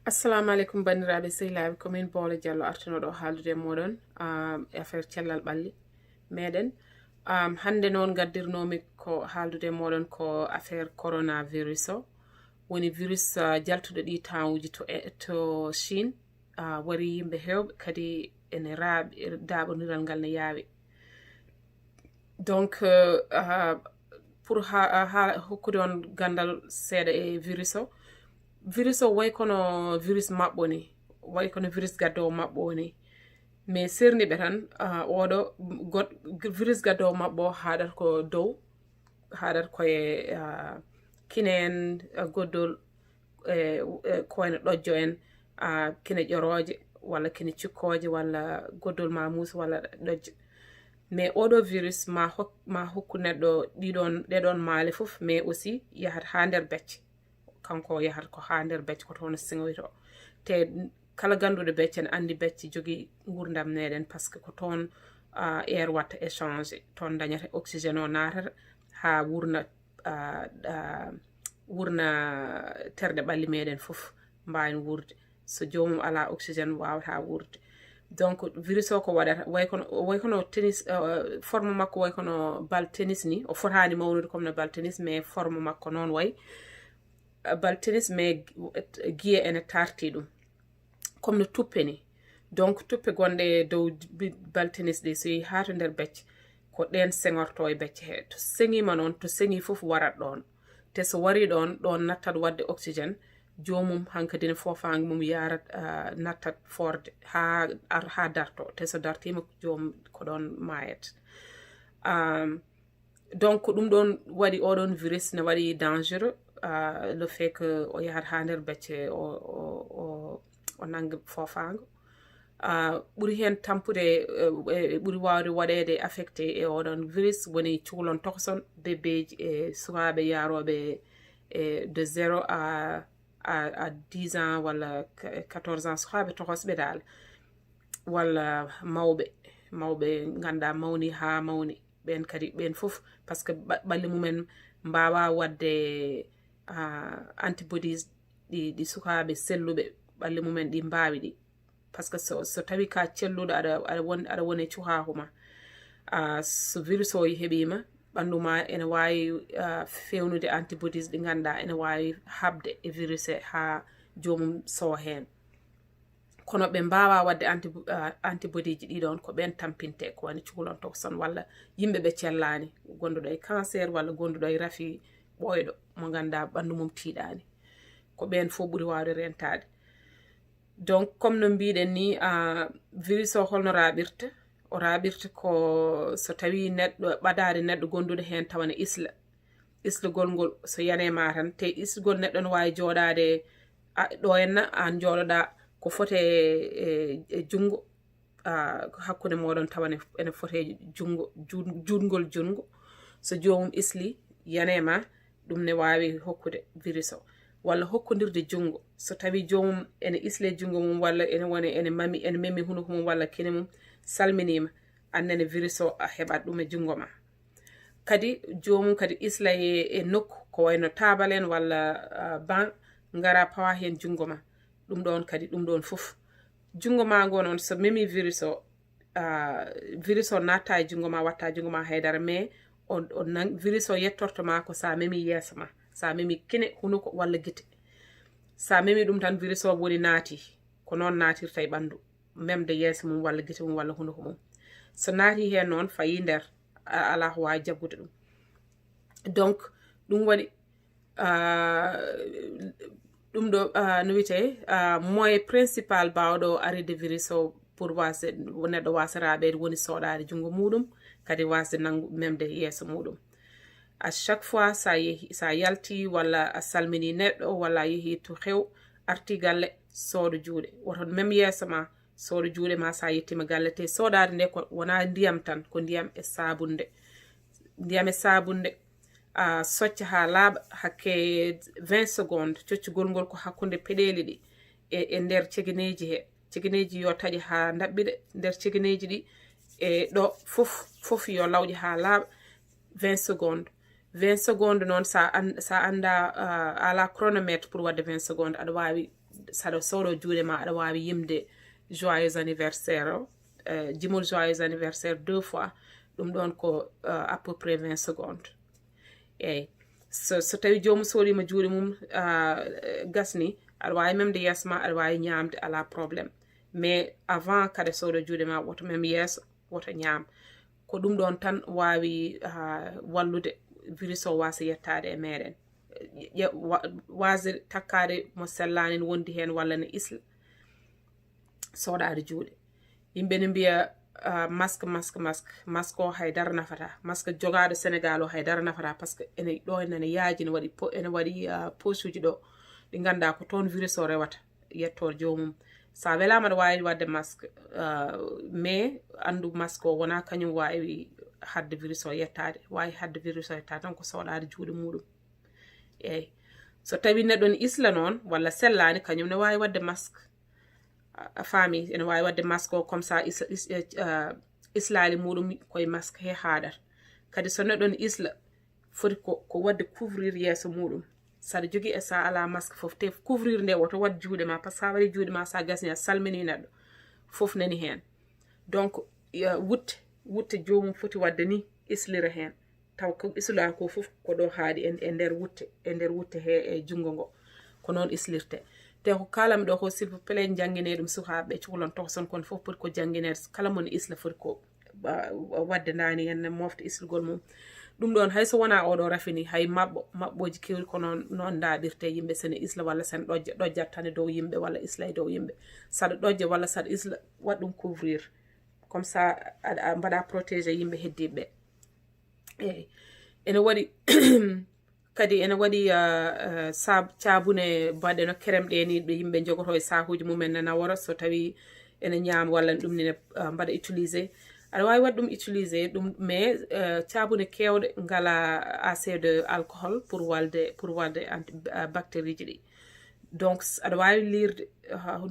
Assalamu alaikum Banndiraabe Salliga komin Boole Diallo artinoɗo haaldude moɗon affaire cellal ɓalli meɗen hande noon gaddirnomi ko haaldude moɗon ko affaire coronavirus o woni virus jaltuɗo ɗi tawuji to Heen wari yimɓe hewɓe kadi ene raaɓi daɓodiral ngal ne yaawi donc pour hokkude on gandal seeɗa e virus o way kono virus maɓɓo ni way kono virus gaddowo maɓɓo ni mais serniɓe tan oɗo virus gaddowo maɓɓo haɗat ko dow haɗat koye kine en goddol koyne ɗojjo en kine ƴoroje walla kine cikkoje walla goddol mamusa walla ɗojjo mais oɗo virus ma hokku neɗɗo ɗeɗon maale fof mais aussi yahat ha nder becce kanko yahat ko ha nder becce ko toon siŋoyto te kala ganduɗo becce ne andi becce jogui gurdam meɗen par ce que ko toon air watta échange toon dañata oxygéne o natata ha wurna terɗe ɓalli meɗen fof mbawi wurde so jomum ala oxygéne wawata wurde donc virus o ko waɗata way kono tennis forme makko way kono bal tennis ni o fotani mawnude comme no bal tennis mais forme makko noon way bal tennis mais guiye ene tarti ɗum comme no tuppe ni donc tuppe gonɗe dow bal tennis ɗi so yehi ha to nder becce ko ɗen seŋorto e becce he to seŋima noon to seŋi fof warat ɗon te so wari ɗon nattat wadde oxygéne jomum hankadine fofange mum yarat nattat forde ha darto te so dartima jomum ko ɗon mayet donc ɗum ɗon waɗi oɗon virus ne waɗi dangereux le fait que o yahat ha nder becce o nanga fofango ɓuri hen tampude ɓuri wawde waɗede affecté e oɗon virus woni cuhlon tokoson bébéji e sukaɓe yaroɓe de 0 à 10 ans walla 14 ans sukaɓe tokosɓe dal walla mawɓe ganda mawni ha mawni ɓen kadi ɓen fof par ce que ɓalli mumen mbawa wadde antibodies ɗi sukaɓe selluɓe ɓalli mumen ɗi mbawi ɗi par ce que so tawi ka celluɗo aɗa woni cuhahuma so virus o heeɓima ɓanduma ene wawi fewnude antibodies ɗi ganduɗa ene wawi habde e virus e ha jomum sowa hen kono ɓe mbawa wadde antibodies ji ɗiɗon ko ɓen tampinte ko woni cuhlon tokoson walla yimɓeɓe cellani gonduɗo e cancer walla gonduɗo e rafi ɓoyɗo mo ganduɗa ɓandu mum tiiɗani ko ɓen fof ɓuuri wawde rentade donc comme no mbiɗen ni virus o holno raɓirta o raɓirta ko so tawi neɗɗo ɓadade neɗɗo gonduɗo hen tawane islugol ngol so yanema tan te islugol neɗɗo no wawi joɗade ɗo henna an joɗoɗa ko fote e jungo hakkude moɗon tawane ene fote jutgol jungo so jomum isli yanema ɗum ne wawi hokkude virus o walla hokkodirde jungo so tawi jomum ene isle jungo mum walla ene memi hunuko mum walla kine mum salminima annene virus o a heɓat ɗum e jungo ma kadi jomum kadi isla e nokku ko wayno tabal en walla ban ngara pawa hen jungo ma ɗum ɗon fof jungo ma ngo noon so memi virus o natta e jungo ma watta jungo ma haydara mais virus o yettorto ma ko sa memi yeesa ma sa memi kine hunuko walla gite sa memi ɗum tan virus o woni naati ko noon natirta e ɓandu memde yeesa mum walla gite mum walla hunuko mum so naati hen noon fayi nder ala ko wawi jaggude ɗum donc ɗum waɗi ɗum ɗo no wiyete moyen principal bawɗo aride virus o pour neɗɗo wasa raɓede woni soɗade jungo muɗum kadi wasde memde yeeso muɗum à chaque fois sa yalti walla a salmini neɗɗo walla a yeehi to hew arti galle soodo juuɗe woto même yeeso ma soodo juuɗe ma sa yettima galle te soodade nde ko wona ndiyam tan ko ndiyam e sabunde socca ha laaɓa hakke 20 secondes coccugol ngol ko hakkude peɗeli ɗi e nder cegeneji he cegeneji yo taƴi ha dabɓiɗe nder cegeneji ɗi e ɗo fof yo lawƴi ha laaɓa 20 secondes 20 secondes noon sa anda ala chronomètre pour wadde 20 secondes aɗa wawi saɗa sooɗo juuɗe ma aɗa waawi yimde joyeux anniversaire jimol joyeux anniversaire 2 fois ɗum ɗon ko à peu près 20 secondes eyyi so tawi jomum soorima juuɗe mum gasni aɗa waawi memde yeeso ma aɗa waawi ñaamde ala probléme mais avant kada sooɗo juuɗe ma woto mem yeeso woto ñaam ko ɗum ɗon tan waawi wallude virus o wasa yettade e meɗen wase takkade mo sellani ne wondi hen walla ne isla soɗade juuɗe yimɓe ne mbiya masque o haydara nafata masque jogaɗo Sénégal o haydara nafata par ce que ene ɗo ene yaaji ene waɗi poche uji ɗo ɗi ganduɗa ko toon virus o rewata yetto jomum sa welama aɗa wawi wadde masque mais andu masque o wona kañum wawi hadde virus o yettade wawi hadde virus o yettade tan ko soɗade juuɗe muɗum eyyi so tawi neɗɗo ne isla noon walla sellani kañum ne wawi wadde masque a faami ene wawi wadde masque o comme ça islali muɗum koye masque he haɗata kadi so neɗɗo ne isla foti ko wadde couvrir yeeso muɗum saɗa jogui e sa ala masque foof te couvrir nde woto wat juuɗe ma par ce que sa waɗi juuɗe ma sa gasni a salmini neɗɗo foof nani hen donc wutte jomum foti wadde ni islira hen taw ko islal ko foof ko ɗo haaɗi e nder wutte he e jungo ngo ko noon islirte te ko kalam ɗo ko s'il vous plaît jangguine ɗum sukaɓe cuhlon tohson kono foof poti ko jangguinede kala mon isla foti ko wadde ndani hen mofta islugol mum ɗum ɗon hayso wona oɗo rafini hay mabɓoji kewri ko noon daɓirte yimɓe sene isla walla sen ɗojjat tan e dow yimɓe walla isla e dow yimɓe saɗa ɗojja walla saɗa isla waɗ ɗum couvrir comme ça aɗa mbaɗa protégé yimɓe heddiɓe eyyi ene waɗi kadi ene waɗi caabune mbaɗe no kremɗe ni ɗo yimɓe jogoto e sahuji mumen ne nawora so tawi ene ñaama walla ɗum nene mbaɗa utilisé aɗa wawi waɗ ɗum utilisé ɗum mais caabune kewɗe ngala assez de alcool pour walde bactérie ji ɗi donc aɗa wawi lirde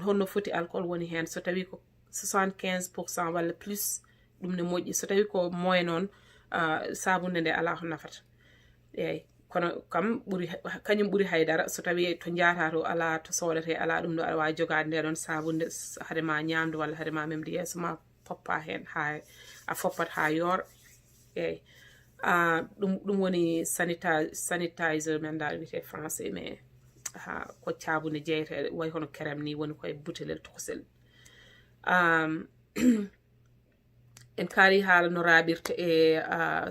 honno foti alcool woni hen so tawi ko 75% walla plus ɗum ne moƴƴi so tawi ko moyen noon sabunde nde ala ho nafata eyyi kono kam kañum ɓuuri haydara so tawi to jaata to ala to soɗete ala ɗum ɗo aɗa wawi jogade nde ɗon sabunde haade ma ñamde walla haade ma memde yeeso ma poppa hen ha a foppat ha yoora eyyi ɗum woni sanitizer men dal wiyete français mais ko caabunde jeeyeteɗe way hono crème ni woni koye butelel tokosel en kaari haala no raɓirta e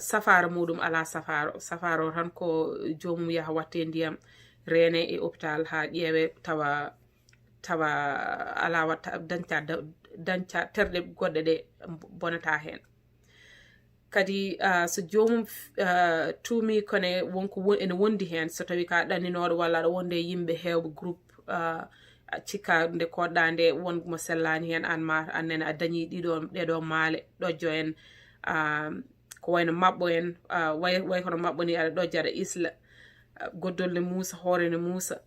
safara muɗum ala safaro tan ko jomum yaha watte ndiyam reene e hôpital ha ƴeewe tawa ala watta dañca terɗe goɗɗe ɗe bonata hen kadi so jomum tuumi kone wonko ene wondi hen so tawi ka ɗanninoɗo walla aɗa wonde yimɓe hewɓe groupe cikka nde koɗɗa nde won mo sellani hen annene a dañi ɗeɗo maale ɗojjo en ko wayno mabɓo en way kono mabɓo ni aɗa ɗojja aɗa isla goddol ne muusa hoore ne muusa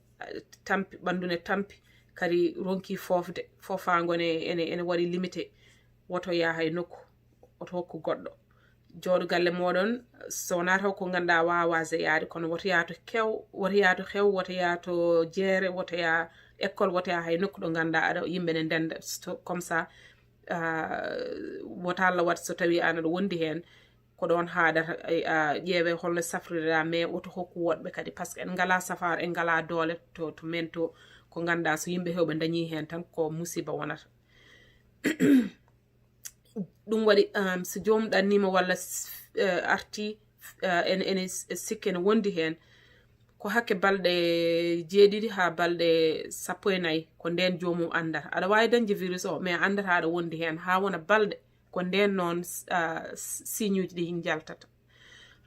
tampi ɓandu ne tampi kadi ronki fofde fofangone ene waɗi limité woto yaha e nokku oto hokku goɗɗo jooɗo galle moɗon so wona taw ko ganduɗa wawa yaade kono woto yaha to xew woto yaha to jeere woto yaha école woto yaha hay nokku ɗo ganduɗa aɗa yimɓe ne ndenda comme ça wota Allah wat so tawi an aɗa wondi hen ko ɗon haadata ƴeewe holno safrirɗa mais woto hokku woɗɓe kadi par ce que en ngala safaro en ngala doole to men to ko ganduɗa so yimɓe hewɓe dañi hen tan ko musiba wonata ɗum waɗi so jomum ɗannima walla arti ene sikki ene wondi hen ko hakke balɗe 7 ha balɗe 14 ko nden jomum andata aɗa wawi dañde virus o mais andata aɗa wondi hen ha wona balɗe ko nden noon signe uji ɗi jaltata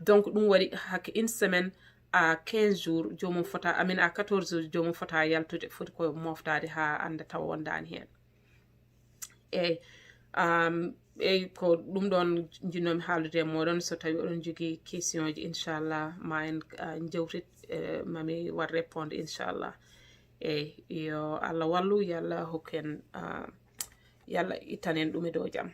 donc ɗum waɗi hakke une semaine à 15 jours jomum fota amin à 14 jours jomum fota yaltude foti ko moftade ha anda taw wondani hen eyyi ko ɗum ɗon jinnomi haaldude e moɗon so tawi oɗon jogui question ji inchallah ma en jewtit mami wat répondre inchallah eyyi yo Allah wallu yo Allah hokken yo Allah ittanen ɗum e dow jaam